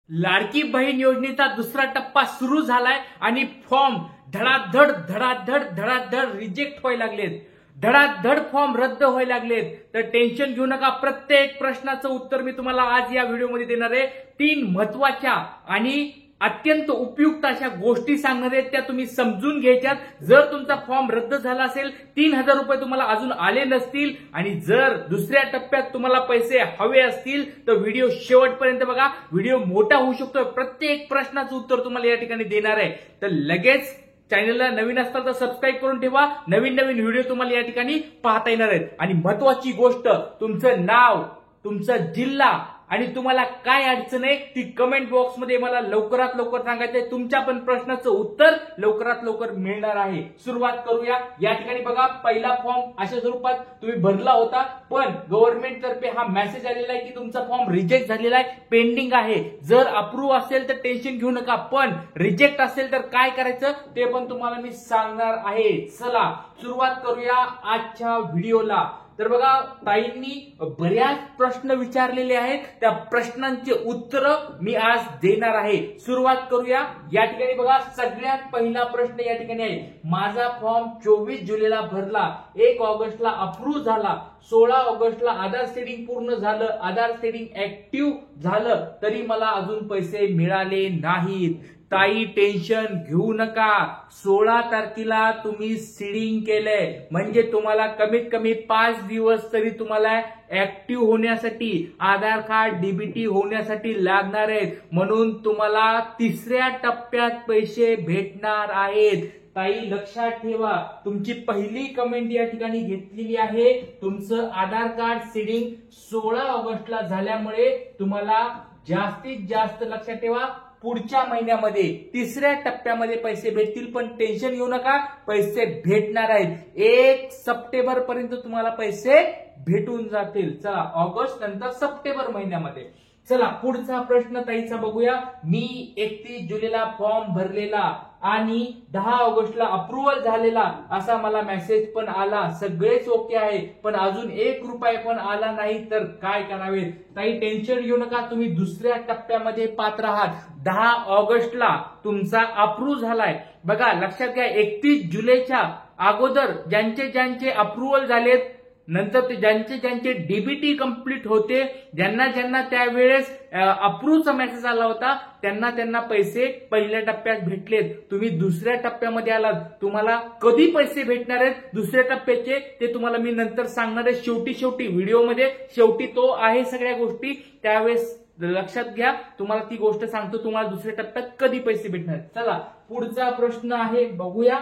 लाडकी बहीण योजनेचा दुसरा टप्पा सुरू झालाय आणि फॉर्म धडाधड धडाधड धडाधड रिजेक्ट व्हायला लागलेत, धडाधड फॉर्म रद्द व्हायला लागलेत. तर टेन्शन घेऊ नका. प्रत्येक प्रश्नाचं उत्तर मी तुम्हाला आज या व्हिडिओमध्ये देणार आहे. 3 महत्वाच्या आणि अत्यंत उपयुक्त अशा गोष्टी सांगणार आहेत, त्या तुम्ही समजून घ्यायच्यात. जर तुमचा फॉर्म रद्द झाला असेल, 3000 रुपये तुम्हाला अजून आले नसतील आणि जर दुसऱ्या टप्प्यात तुम्हाला पैसे हवे असतील तर व्हिडिओ शेवटपर्यंत बघा. व्हिडिओ मोठा होऊ शकतो. प्रत्येक प्रश्नाचं उत्तर तुम्हाला या ठिकाणी देणार आहे. तर लगेच चॅनलला नवीन असताल तर सबस्क्राईब करून ठेवा. नवीन नवीन व्हिडिओ तुम्हाला या ठिकाणी पाहता येणार आहेत. आणि महत्वाची गोष्ट, तुमचं नाव, तुमचा जिल्हा आणि तुम्हाला काय अडचण आहे ती कमेंट बॉक्समध्ये मला लवकरात लवकर सांगायचंय. तुमच्या पण प्रश्नाचं उत्तर लवकरात लवकर मिळणार आहे. सुरुवात करूया. या ठिकाणी बघा, पहिला फॉर्म अशा स्वरूपात तुम्ही भरला होता, पण गव्हर्नमेंट तर्फे हा मेसेज आलेला आहे की तुमचा फॉर्म रिजेक्ट झालेला आहे, पेंडिंग आहे. जर अप्रूव्ह असेल तर टेन्शन घेऊ नका, पण रिजेक्ट असेल तर काय करायचं ते पण तुम्हाला मी सांगणार आहे. चला सुरुवात करूया आजच्या व्हिडिओला. तर बघा, ताईंनी बऱ्याच प्रश्न विचारलेले आहेत, त्या प्रश्नांचे उत्तर मी आज देणार आहे. सुरुवात करूया. या ठिकाणी बघा, सगळ्यात पहिला प्रश्न या ठिकाणी आहे. माझा फॉर्म 24 जुलैला भरला, 1 ऑगस्टला अप्रूव्ह झाला, 16 ऑगस्टला आधार सेटिंग पूर्ण झालं, आधार सेटिंग ऍक्टिव्ह झालं, तरी मला अजून पैसे मिळाले नाहीत. ताई टेन्शन घेऊ नका. 16 तारखेला तुम्ही सीडिंग केलंय, म्हणजे तुम्हाला कमीत कमी 5 दिवस तरी तुम्हाला ऍक्टिव्ह होण्यासाठी, आधार कार्ड डीबीटी होण्यासाठी लागणार आहेत. म्हणून तुम्हाला तिसऱ्या टप्प्यात पैसे भेटणार आहेत. ताई लक्षात ठेवा, तुमची पहिली कमेंट या ठिकाणी घेतलेली आहे. तुमचं आधार कार्ड सीडिंग 16 ऑगस्टला झाल्यामुळे तुम्हाला जास्तीत जास्त, लक्षात ठेवा, पुढच्या महिन्यामध्ये तिसऱ्या टप्प्यामध्ये पैसे भेटतील. पण टेन्शन घेऊ नका, पैसे भेटणार आहेत. 1 सप्टेंबर पर्यंत तुम्हाला पैसे भेटून जातील. चला, ऑगस्ट नंतर सप्टेंबर महिन्यामध्ये. चला पुढचा प्रश्न ताईचा बघूया. मी 31 जुलैला फॉर्म भरलेला आणि 10 ऑगस्टला अप्रुव्हल झालेला असा मला मेसेज पण आला, सगळेच ओके आहे, पण अजून 1 रुपया पण आला नाही, तर काय करावे? ताई टेन्शन घेऊ नका, तुम्ही दुसऱ्या टप्प्यामध्ये पात्र आहात. 10 ऑगस्टला तुमचा अप्रूव्ह झालाय. बघा लक्षात घ्या, 31 जुलैच्या अगोदर ज्यांचे ज्यांचे अप्रुव्हल झालेत, नंतर ते ज्यांचे डीबीटी कंप्लीट होते, ज्यांना त्यावेळेस अप्रूव्हचा मेसेज आला होता, त्यांना पैसे पहिल्या टप्प्यात भेटलेत. तुम्ही दुसऱ्या टप्प्यामध्ये आलात, तुम्हाला कधी पैसे भेटणार आहेत दुसऱ्या टप्प्याचे ते तुम्हाला मी नंतर सांगणार आहे. शेवटी व्हिडिओमध्ये शेवटी तो आहे सगळ्या गोष्टी, त्यावेळेस लक्षात घ्या. तुम्हाला ती गोष्ट सांगतो, तुम्हाला दुसऱ्या टप्प्यात कधी पैसे भेटणार. चला पुढचा प्रश्न आहे, बघूया.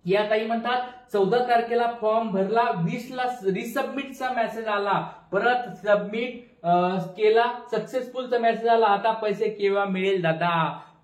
या ताई म्हणतात, 14 तारखेला फॉर्म भरला, 20ला रिसबमिटचा मेसेज आला, परत सबमिट केला, सक्सेसफुलचा मेसेज आला, आता पैसे केव्हा मिळेल दादा?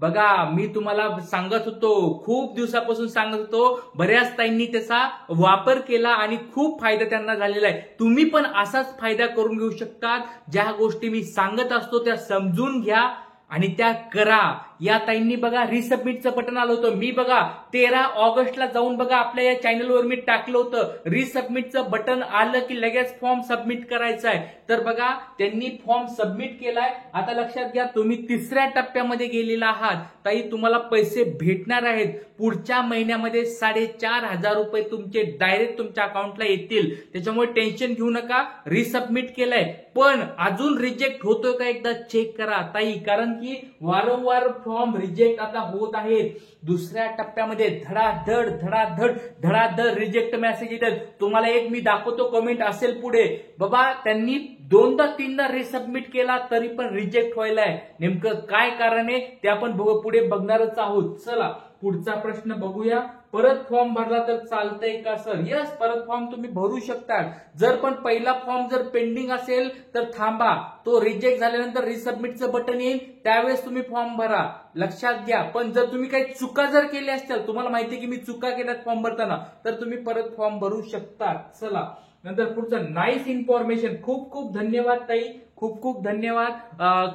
बघा, मी तुम्हाला सांगत होतो, खूप दिवसापासून सांगत होतो, बऱ्याच ताईंनी त्याचा वापर केला आणि खूप फायदा त्यांना झालेला आहे. तुम्ही पण असाच फायदा करून घेऊ शकतात. ज्या गोष्टी मी सांगत असतो त्या समजून घ्या आणि त्या करा. या ताईंनी बघा रिसबमिटचं बटन आलं होतं. मी बघा 13 ऑगस्टला जाऊन बघा आपल्या या चॅनलवर मी टाकलं होतं, रिसबमिटचं बटन आलं की लगेच फॉर्म सबमिट करायचा आहे. तर बघा त्यांनी फॉर्म सबमिट केलाय. आता लक्षात घ्या, तुम्ही तिसऱ्या टप्प्यामध्ये गेलेला आहात. ताई तुम्हाला पैसे भेटणार आहेत. पुढच्या महिन्यामध्ये 4500 रुपये तुमचे डायरेक्ट तुमच्या अकाउंटला येतील. त्याच्यामुळे टेन्शन घेऊ नका. रिसबमिट केलंय, पण अजून रिजेक्ट होतोय का एकदा चेक करा ताई, कारण की वारंवार फॉर्म रिजेक्ट आता होत आहेत. दुसऱ्या टप्प्यामध्ये धडाधड धडाधड धडाधड रिजेक्ट मेसेज येतात. तुम्हाला एक मी दाखवतो, कमेंट असेल पुढे. बाबा त्यांनी 2दा 3दा रिसबमिट केला तरी पण रिजेक्ट व्हायलाय. नेमकं काय कारण आहे ते आपण पुढे बघणारच आहोत. चला पुढचा प्रश्न बघूया. परत फॉर्म भरला तर चालतंय का सर? यस, परत फॉर्म तुम्ही भरू शकता. जर पण पहिला फॉर्म जर पेंडिंग असेल तर थांबा, तो रिजेक्ट झाल्यानंतर रिसबमिटचं बटन येईल, त्यावेळेस तुम्ही फॉर्म भरा. लक्षात घ्या. पण जर तुम्ही काही चुका जर केल्या असतील, तुम्हाला माहिती आहे की मी चुका केल्यात फॉर्म भरताना, तर तुम्ही परत फॉर्म भरू शकता. चला नंतर पुढचं, नाईस इन्फॉर्मेशन. खूप खूप धन्यवाद ताई, खूप खूप धन्यवाद.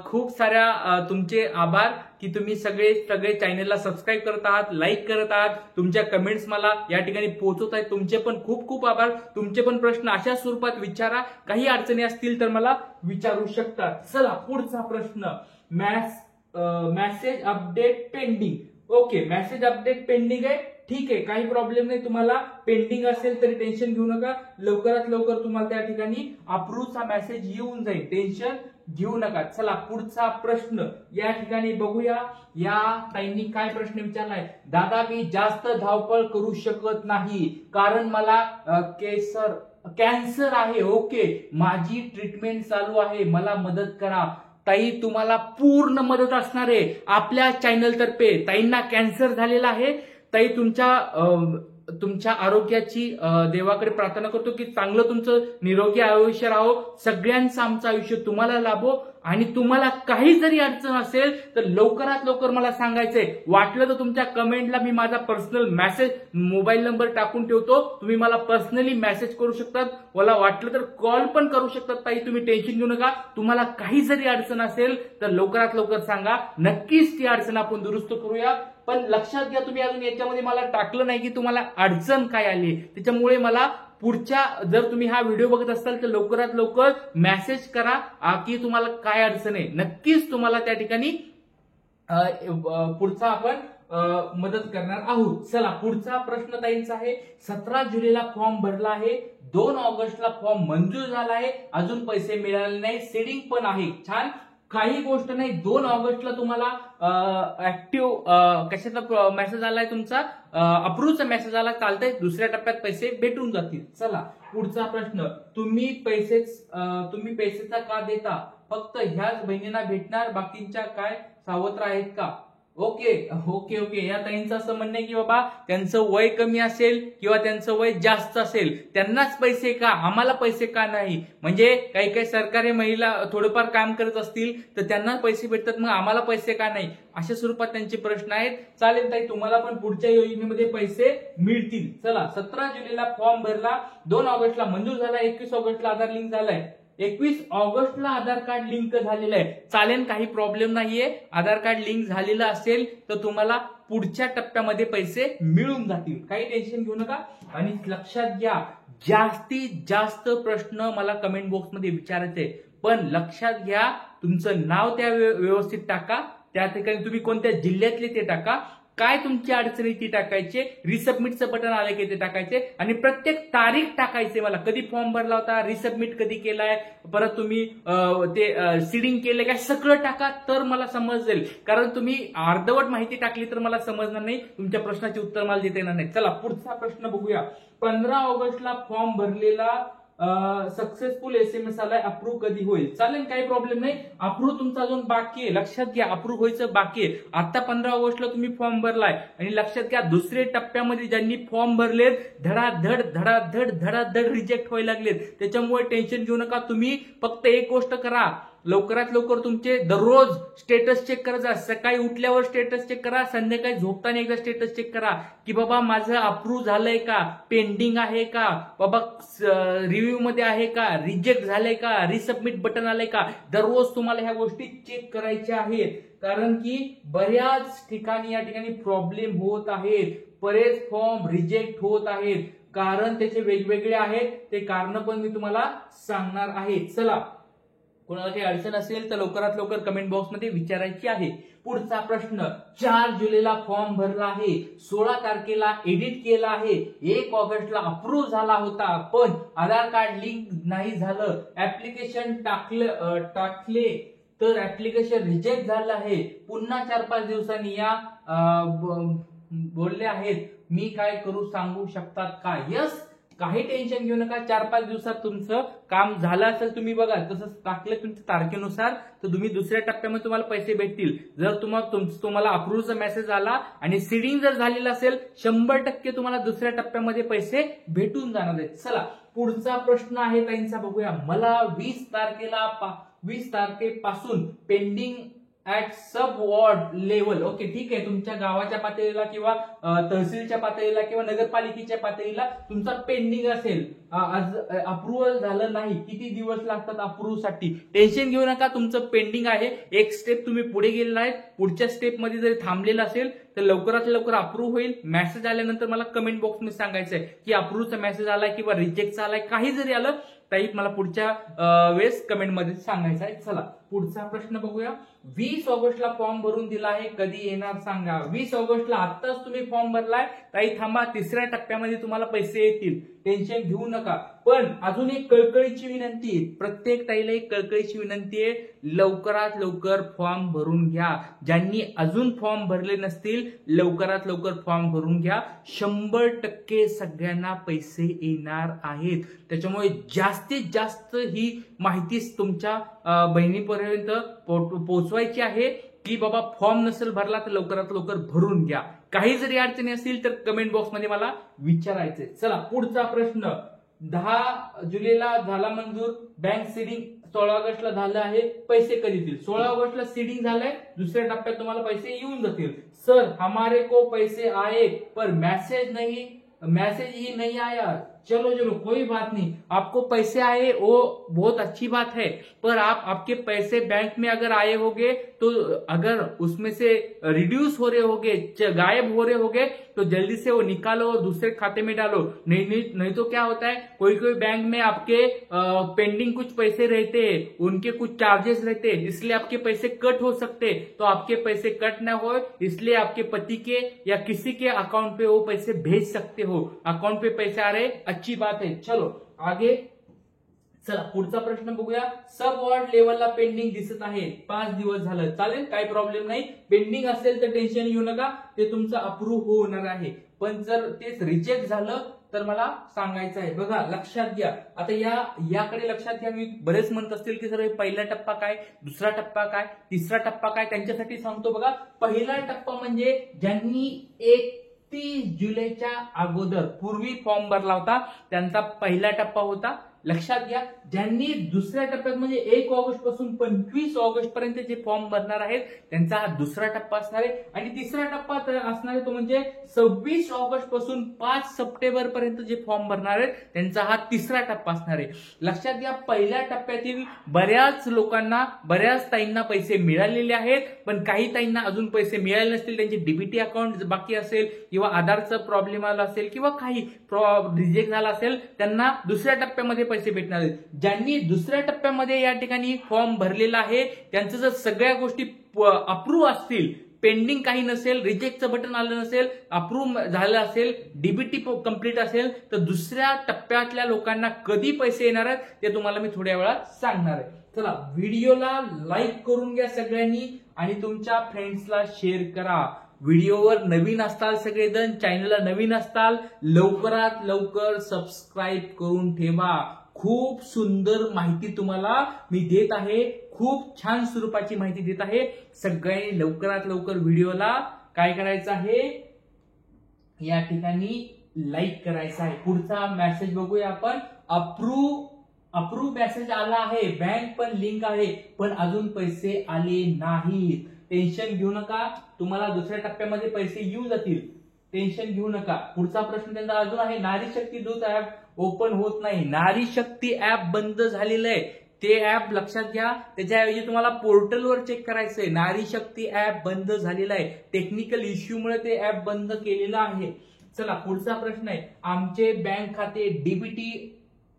खूप साऱ्या तुमचे आभार की तुम्ही सगळे चॅनलला सबस्क्राईब करत आहात, लाईक करत आहात, तुमच्या कमेंट्स मला या ठिकाणी पोहोचवत आहेत. तुमचे पण खूप खूप आभार. तुमचे पण प्रश्न अशा स्वरूपात विचारा, काही अडचणी असतील तर मला विचारू शकता. चला पुढचा प्रश्न, maths message update pending. Okay, message update pending आहे, ठीक आहे, काही प्रॉब्लेम नाही. तुम्हाला पेंडिंग असेल तरी टेन्शन घेऊ नका, लवकरात लवकर तुम्हाला त्या ठिकाणी अप्रूव्हचा मेसेज येऊन जाईल, टेन्शन घेऊ नका. चला पुढचा प्रश्न या ठिकाणी बघूया. या ताईंनी काय प्रश्न विचारलाय? दादा, मी जास्त धावपळ करू शकत नाही कारण मला कॅन्सर आहे. ओके, माझी ट्रीटमेंट चालू आहे, मला मदत करा. ताई, तुम्हाला पूर्ण मदत असणार आहे आपल्या चॅनल तर्फे. ताईंना कॅन्सर झालेला आहे. ताई, तुमच्या आरोग्याची देवाकडे प्रार्थना करतो की चांगलं तुमचं निरोगी आयुष्य राहो, सगळ्यांचं आमचं आयुष्य तुम्हाला लाभो. आणि तुम्हाला काही जरी अडचण असेल तर लवकरात लवकर मला सांगायचंय. वाटलं तर तुमच्या कमेंटला मी माझा पर्सनल मेसेज मोबाईल नंबर टाकून ठेवतो, तुम्ही मला पर्सनली मेसेज करू शकतात, मला वाटलं तर कॉल पण करू शकतात. ताई, तुम्ही टेन्शन घेऊ नका. तुम्हाला काही जरी अडचण असेल तर लवकरात लवकर सांगा, नक्कीच ती अडचण आपण दुरुस्त करूया. पण लक्षात घ्या, तुम्ही अजून याच्यामध्ये मला टाकलं नाही की तुम्हाला अडचण काय आली. त्याच्यामुळे मला पुढच्या, जर तुम्ही हा व्हिडिओ बघत असाल तर लवकरात लवकर मेसेज करा की तुम्हाला काय अडचण आहे. नक्कीच तुम्हाला त्या ठिकाणी पुढचा आपण मदत करणार आहोत. चला पुढचा प्रश्न ताईंचा आहे. 17 जुलैला फॉर्म भरला आहे, 2 ऑगस्टला फॉर्म मंजूर झाला आहे, अजून पैसे मिळाले नाही, सीडिंग पण आहे. छान, काही गोष्ट नाही. 2 ऑगस्टला तुम्हाला ऍक्टिव्ह कशाचा मेसेज आलाय? तुमचा अप्रूव्हचा मेसेज आला, चालतंय, दुसऱ्या टप्प्यात पैसे भेटून जातील. चला पुढचा प्रश्न. तुम्ही पैसेचा का देता? फक्त ह्याच बहिणींना भेटणार, बाकींच्या काय सावत्र आहेत का? ओके ओके ओके, या ताईंचं असं म्हणणं आहे की बाबा त्यांचं वय कमी असेल किंवा त्यांचं वय जास्त असेल त्यांनाच पैसे का, आम्हाला पैसे का नाही? म्हणजे काही काही सरकारी महिला थोडंफार काम करत असतील तर त्यांना पैसे भेटतात, मग आम्हाला पैसे का नाही? अशा स्वरूपात त्यांचे प्रश्न आहेत. चालेल ताई, तुम्हाला पण पुढच्या योजनेमध्ये पैसे मिळतील. चला, 17 जुलैला फॉर्म भरला, 2 ऑगस्टला मंजूर झाला, 21 ऑगस्टला आधार लिंक झालाय, 21 ऑगस्टला आधार कार्ड लिंक झालेलं आहे. चालेल, काही प्रॉब्लेम नाहीये. आधार कार्ड लिंक झालेलं असेल तर तुम्हाला पुढच्या टप्प्यामध्ये पैसे मिळून जातील, काही टेन्शन घेऊ नका. आणि लक्षात घ्या, जास्तीत जास्त प्रश्न मला कमेंट बॉक्समध्ये विचारायचे, पण लक्षात घ्या तुमचं नाव त्या व्यवस्थित टाका, त्या ठिकाणी तुम्ही कोणत्या जिल्ह्यातले ते टाका, काय तुमची अडचणी ती टाकायचे, रिसबमिटचं बटन आलं की ते टाकायचे, आणि प्रत्येक तारीख टाकायचे. मला कधी फॉर्म भरला होता, रिसबमिट कधी केलाय, परत तुम्ही ते सीडिंग केलंय काय, सगळं टाका, तर मला समजेल. कारण तुम्ही अर्धवट माहिती टाकली तर मला समजणार नाही, तुमच्या प्रश्नाचे उत्तर मला देता येणार नाही. चला पुढचा प्रश्न बघूया. 15 ऑगस्टला फॉर्म भरलेला सक्सेसफुल SMS आलाय, अप्रूव्ह कधी होईल? चालेल, काही प्रॉब्लेम नाही. अप्रूव्ह तुमचा अजून बाकी आहे, लक्षात घ्या, अप्रूव्ह व्हायचं बाकी आहे. आता 15 ऑगस्टला तुम्ही फॉर्म भरलाय, आणि लक्षात घ्या दुसऱ्या टप्प्यामध्ये ज्यांनी फॉर्म भरलेत धडाधड धडाधड धडाधड रिजेक्ट व्हायला लागलेत. त्याच्यामुळे टेन्शन घेऊ नका. तुम्ही फक्त एक गोष्ट करा, लवकरात लवकर तुमचे दररोज स्टेटस चेक करत जा. सकाळी उठल्यावर स्टेटस चेक करा, संध्याकाळी झोपताना एकदा स्टेटस चेक करा की बाबा माझं अप्रूव्ह झालंय का, पेंडिंग आहे का, बाबा रिव्ह्यू मध्ये आहे का, रिजेक्ट झालंय का, रिसबमिट बटन आलंय का. दररोज तुम्हाला ह्या गोष्टी चेक करायच्या आहेत, कारण की बऱ्याच ठिकाणी या ठिकाणी प्रॉब्लेम होत आहेत, बरेच फॉर्म रिजेक्ट होत आहेत. कारण त्याचे वेगवेगळे आहेत, ते कारण पण मी तुम्हाला सांगणार आहे. चला, कोणाला काही अडचण असेल तर लवकरात लवकर कमेंट बॉक्समध्ये विचारायची आहे. पुढचा प्रश्न. 4 जुलैला फॉर्म भरला आहे, 16 तारखेला एडिट केला आहे, 1 ऑगस्टला अप्रूव्ह झाला होता, पण आधार कार्ड लिंक नाही झालं, ऍप्लिकेशन टाकले तर ऍप्लिकेशन रिजेक्ट झालं आहे, पुन्हा 4-5 दिवसांनी या बोलले आहेत, मी काय करू सांगू शकतात का? यस, काही टेन्शन घेऊ नका. 4-5 दिवसात तुमचं काम झालं असेल, तुम्ही बघा तसं टाकलं तुमच्या तारखेनुसार, तर तुम्ही दुसऱ्या टप्प्यामध्ये तुम्हाला पैसे भेटतील. जर तुम्हाला अप्रूव्हचा मेसेज आला आणि सीडिंग जर झालेलं असेल, 100% तुम्हाला दुसऱ्या टप्प्यामध्ये पैसे भेटून जाणार आहेत. चला पुढचा प्रश्न आहे ताईंचा, बघूया. मला 20 तारखेपासून pending at sub ward level. Okay, ठीक आहे, तुमच्या गावाच्या पातळीला किंवा तहसीलच्या पातळीला किंवा नगरपालिकेच्या पातळीला तुमचा पेंडिंग असेल, आज अप्रुव्हल झालं नाही, किती दिवस लागतात अप्रूव्ह साठी? टेन्शन घेऊ नका, तुमचं पेंडिंग आहे. एक स्टेप तुम्ही पुढे गेलेला आहे, पुढच्या स्टेपमध्ये जरी थांबलेलं असेल तर लवकरात लवकर अप्रूव्ह होईल. मेसेज आल्यानंतर मला कमेंट बॉक्समध्ये सांगायचं आहे की अप्रूव्हचा मेसेज आलाय किंवा रिजेक्टचा आलाय, काही जरी आलं ताई मला पुढच्या वेळेस कमेंटमध्ये सांगायचं आहे. चला पुढचा प्रश्न बघूया. 20 ऑगस्टला फॉर्म भरून दिला आहे, कधी येणार सांगा. 20 ऑगस्टला आत्ताच तुम्ही फॉर्म भरलाय, ताई थांबा, तिसऱ्या टप्प्यामध्ये तुम्हाला पैसे येतील, टेन्शन घेऊ नका. पण अजून एक कळकळीची विनंती आहे, प्रत्येक ताईला एक कळकळीची विनंती आहे, लवकरात लवकर फॉर्म भरून घ्या. ज्यांनी अजून फॉर्म भरले नसतील लवकरात लवकर फॉर्म भरून घ्या. 100% सगळ्यांना पैसे येणार आहेत. त्याच्यामुळे जास्तीत जास्त ही माहिती तुमच्या बहिणीपर्यंत पोहोचवायची आहे की बाबा फॉर्म नसेल भरला तर लवकरात लवकर भरून घ्या. काही जरी अडचणी असतील तर कमेंट बॉक्समध्ये मला विचारायचे. चला पुढचा प्रश्न. 10 जुलैला झाला मंजूर, बँक सीडिंग 16 ऑगस्टला झालं आहे, पैसे कधी येतील? 16 ऑगस्टला सीडिंग झालंय, दुसऱ्या टप्प्यात तुम्हाला पैसे येऊन जातील. सर हमारे को पैसे आए पर मैसेज ही नहीं आया. चलो कोई बात नहीं, आपको पैसे आए वो बहुत अच्छी बात है, पर आपके पैसे बैंक में अगर आए होंगे तो अगर उसमें से रिड्यूस हो रहे होंगे, गायब हो रहे होंगे, तो जल्दी से वो निकालो और दूसरे खाते में डालो. नहीं तो क्या होता है, कोई बैंक में आपके पेंडिंग कुछ पैसे रहते हैं, उनके कुछ चार्जेस रहते हैं, इसलिए आपके पैसे कट हो सकते हैं. तो आपके पैसे कट ना हो इसलिए आपके पति के या किसी के अकाउंट पे वो पैसे भेज सकते हो. अकाउंट पे पैसे आ रहे, अच्छी बात है. चलो आगे. चला पुढचा प्रश्न बघूया. सब वॉर्ड लेवलला पेंडिंग दिसत आहे, 5 दिवस झालं, चालेल, काही प्रॉब्लेम नाही. पेंडिंग असेल तर टेन्शन घेऊ नका, ते तुमचं अप्रूव्ह होणार आहे. पण जर तेच रिजेक्ट झालं तर मला सांगायचं आहे. बघा लक्षात घ्या, आता याकडे लक्षात घ्या. मी बरेच म्हणत असतील की सर पहिला टप्पा काय, दुसरा टप्पा काय, तिसरा टप्पा काय, त्यांच्यासाठी सांगतो. बघा पहिला टप्पा म्हणजे ज्यांनी 31 जुलैच्या अगोदर पूर्वी फॉर्म भरला होता त्यांचा पहिला टप्पा होता. लक्षात घ्या, ज्यांनी दुसऱ्या टप्प्यात म्हणजे 1 ऑगस्ट पासून 25 ऑगस्ट पर्यंत जे फॉर्म भरणार आहेत त्यांचा हा दुसरा टप्पा असणार आहे. आणि तिसरा टप्पा असणार आहे तो म्हणजे 26 ऑगस्ट पासून 5 सप्टेंबर पर्यंत जे फॉर्म भरणार आहेत त्यांचा हा तिसरा टप्पा असणार आहे. लक्षात घ्या, पहिल्या टप्प्यातील बऱ्याच लोकांना, बऱ्याच ताईंना पैसे मिळालेले आहेत, पण काही ताईंना अजून पैसे मिळाले नसतील, त्यांचे डीबीटी अकाउंट बाकी असेल किंवा आधारचा प्रॉब्लेम आला असेल किंवा काही रिजेक्ट झाला असेल, त्यांना दुसऱ्या टप्प्यामध्ये पैसे भेटणार आहेत. ज्यांनी दुसऱ्या टप्प्यामध्ये या ठिकाणी फॉर्म भरलेला आहे त्यांचं जर सगळ्या गोष्टी अप्रूव्ह असतील, पेंडिंग काही नसेल, रिजेक्टचं बटन आलं नसेल, अप्रूव्ह झालं असेल, डीबीटी कंप्लीट असेल, तर दुसऱ्या टप्प्यातल्या लोकांना कधी पैसे येणार आहेत ते तुम्हाला मी थोड्या वेळात सांगणार आहे. चला व्हिडिओला लाईक करून घ्या सगळ्यांनी आणि तुमच्या फ्रेंड्सला शेअर करा. व्हिडिओवर नवीन असताल सगळेजण, चॅनलला नवीन असताल, लवकरात लवकर सबस्क्राईब करून ठेवा. खूप सुंदर माहिती तुम्हाला मी देत आहे, खूप छान स्वरूपाची माहिती देत आहे. सगळ्यांनी लवकरात लवकर व्हिडिओला काय करायचं आहे, या ठिकाणी लाईक करायचं आहे. पुढचा मेसेज बघूया आपण. अप्रूव्ह मेसेज आला आहे, बँक पण लिंक आहे, पण अजून पैसे आले नाहीत. टेन्शन घेऊ नका, तुम्हाला दुसऱ्या टप्प्यामध्ये पैसे येऊन जातील, टेन्शन घेऊ नका. पुढचा प्रश्न त्यांचा अजून आहे. नारी शक्ती दूत ऍप ओपन होत नाही. नारी शक्ती ऍप बंद झालेलं आहे, ते ऍप लक्षात घ्या. त्याच्याऐवजी तुम्हाला पोर्टलवर चेक करायचंय. नारी शक्ती ऍप बंद झालेला आहे, टेक्निकल इश्यूमुळे ते ऍप बंद केलेलं आहे. चला पुढचा प्रश्न आहे. आमचे बँक खाते डीबीटी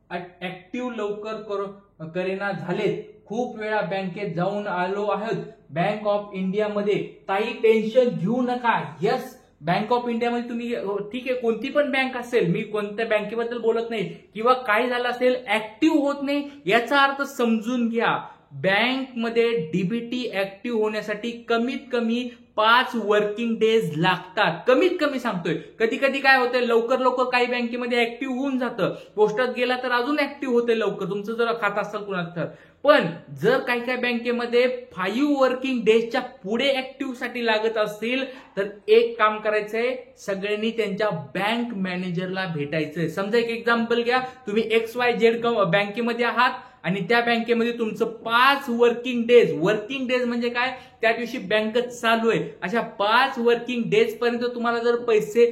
ऍक्टिव्ह लवकर करेना झालेत, खूप वेळा बँकेत जाऊन आलो आहोत. बँक ऑफ इंडिया मध्ये ताई टेन्शन घेऊ नका. यस, बँक ऑफ इंडियामध्ये तुम्ही ठीक आहे, कोणती पण बँक असेल, मी कोणत्या बँकेबद्दल बोलत नाही, किंवा काय झालं असेल ऍक्टिव्ह होत नाही याचा अर्थ समजून घ्या. बँकमध्ये डीबीटी ऍक्टिव्ह होण्यासाठी कमीत कमी 5 वर्किंग डेज लागतात, कमीत कमी सांगतोय. कधी कधी काय होतंय, लवकर काही बँकेमध्ये ऍक्टिव्ह होऊन जातं, पोस्टात गेला तर अजून ऍक्टिव्ह होते लवकर, तुमचं जर खातं असेल कुणाचं तर. पण जर काही बँकेमध्ये 5 वर्किंग डेजच्या पुढे ऍक्टिव्ह साठी लागत असतील तर एक काम करायचंय, सगळ्यांनी त्यांच्या बँक मॅनेजरला भेटायचंय. समजा एक एक्झाम्पल घ्या, तुम्ही XYZ बँकेमध्ये आहात आणि त्या बँकेमध्ये तुमचं 5 वर्किंग डेज म्हणजे काय, त्या दिवशी बँक चालू आहे, अशा 5 वर्किंग डेज पर्यंत तुम्हाला जर पैसे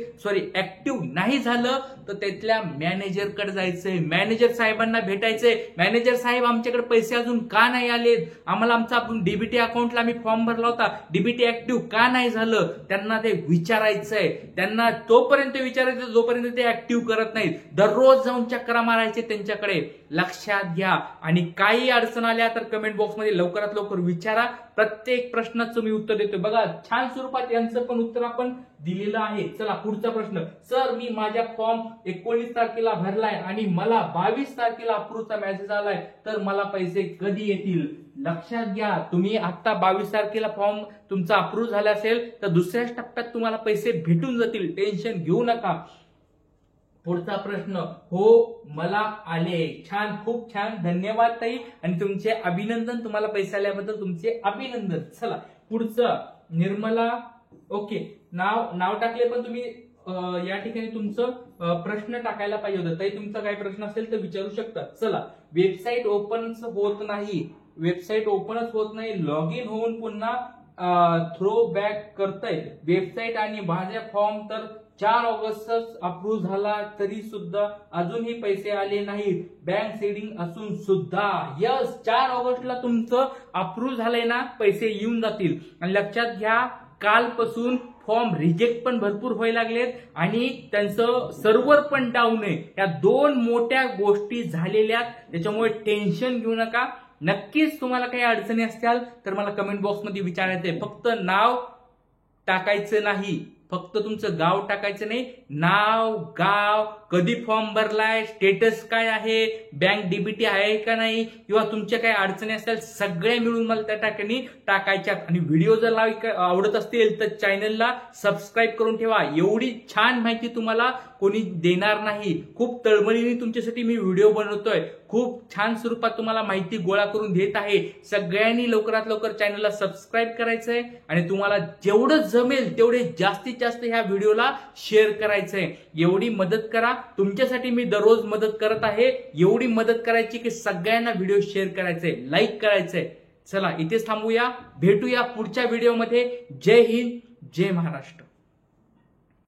ऍक्टिव्ह नाही झालं तर त्यातल्या मॅनेजरकडे जायचंय, मॅनेजर साहेबांना भेटायचंय. मॅनेजर साहेब आमच्याकडे पैसे अजून का नाही आलेत, आम्हाला आमचा डीबीटी अकाउंटला आम्ही फॉर्म भरला होता, डीबीटी ऍक्टिव्ह का नाही झालं, त्यांना ते विचारायचंय. त्यांना तोपर्यंत विचारायचं जोपर्यंत ते ऍक्टिव्ह करत नाहीत. दररोज जाऊन चक्रा मारायचे त्यांच्याकडे. लक्षात घ्या, आणि काही अडचण आल्या तर कमेंट बॉक्समध्ये लवकरात लवकर विचारा. प्रत्येक प्रश्नाचं मी उत्तर देतोय. बघा छान स्वरूपात यांचं पण उत्तर आपण दिलेलं आहे. चला पुढचा प्रश्न. सर मी माझ्या फॉर्म 19 तारखेला भरलाय आणि मला 22 तारखेला अप्रूव्हचा मेसेज आलाय, तर मला पैसे कधी येतील? लक्षात घ्या, तुम्ही आता 22 तारखेला फॉर्म तुमचा अप्रूव्ह झाला असेल तर दुसऱ्याच टप्प्यात तुम्हाला पैसे भेटून जातील. टेन्शन घेऊ नका. पुढचा प्रश्न. हो मला आले. छान, खूप छान, धन्यवाद ताई आणि तुमचे अभिनंदन. तुम्हाला पैसे आल्याबद्दल तुमचे अभिनंदन. चला पुढचं. निर्मला. ओके, नाव टाकले पण तुम्ही या ठिकाणी तुमचं प्रश्न टाकायला पाहिजे होतं. ताई तुमचा काही प्रश्न असेल तर विचारू शकता. चला. वेबसाईट ओपनच होत नाही. वेबसाईट ओपनच होत नाही. लॉग इन होऊन पुन्हा थ्रो बॅक करतायत वेबसाईट आणि माझ्या फॉर्म तर 4 ऑगस्टच अप्रूव्ह झाला तरी सुद्धा अजूनही पैसे आले नाहीत. बँक सेडिंग असून सुद्धा. यस, 4 ऑगस्टला तुमचं अप्रूव्ह झालंय ना, पैसे येऊन जातील. आणि लक्षात घ्या, कालपासून फॉर्म रिजेक्ट पण भरपूर व्हायला लागलेत आणि त्यांचं सर्व्हर पण डाऊन आहे. या 2 मोठ्या गोष्टी झालेल्या, त्याच्यामुळे टेन्शन घेऊ नका. नक्कीच तुम्हाला काही अडचणी असतील तर मला कमेंट बॉक्समध्ये विचारायचंय. फक्त नाव टाकायचं नाही, फक्त तुमचं गाव टाकायचं नाही. नाव, गाव, कधी फॉर्म भरलाय, स्टेटस काय आहे, बँक डीबीटी आहे का नाही, किंवा तुमच्या काही अडचणी असतील सगळे मिळून मला त्या ठिकाणी टाकायच्यात. आणि व्हिडिओ जर आवडत असतील तर चॅनलला सबस्क्राईब करून ठेवा. एवढी छान माहिती तुम्हाला कोणी देणार नाही. खूप तळमळीने तुमच्यासाठी मी व्हिडिओ बनवतोय. खूप छान स्वरूपात तुम्हाला माहिती गोळा करून देत आहे. सगळ्यांनी लवकरात लवकर चॅनलला सबस्क्राईब करायचंय आणि तुम्हाला जेवढं जमेल तेवढे जास्तीत जास्त ह्या व्हिडिओला शेअर करायचंय. एवढी मदत करा. तुमच्यासाठी मी दररोज मदत करत आहे. एवढी मदत करायची की सगळ्यांना व्हिडिओ शेअर करायचंय, लाईक करायचंय. चला इथेच थांबूया. भेटूया पुढच्या व्हिडिओमध्ये. जय हिंद, जय महाराष्ट्र.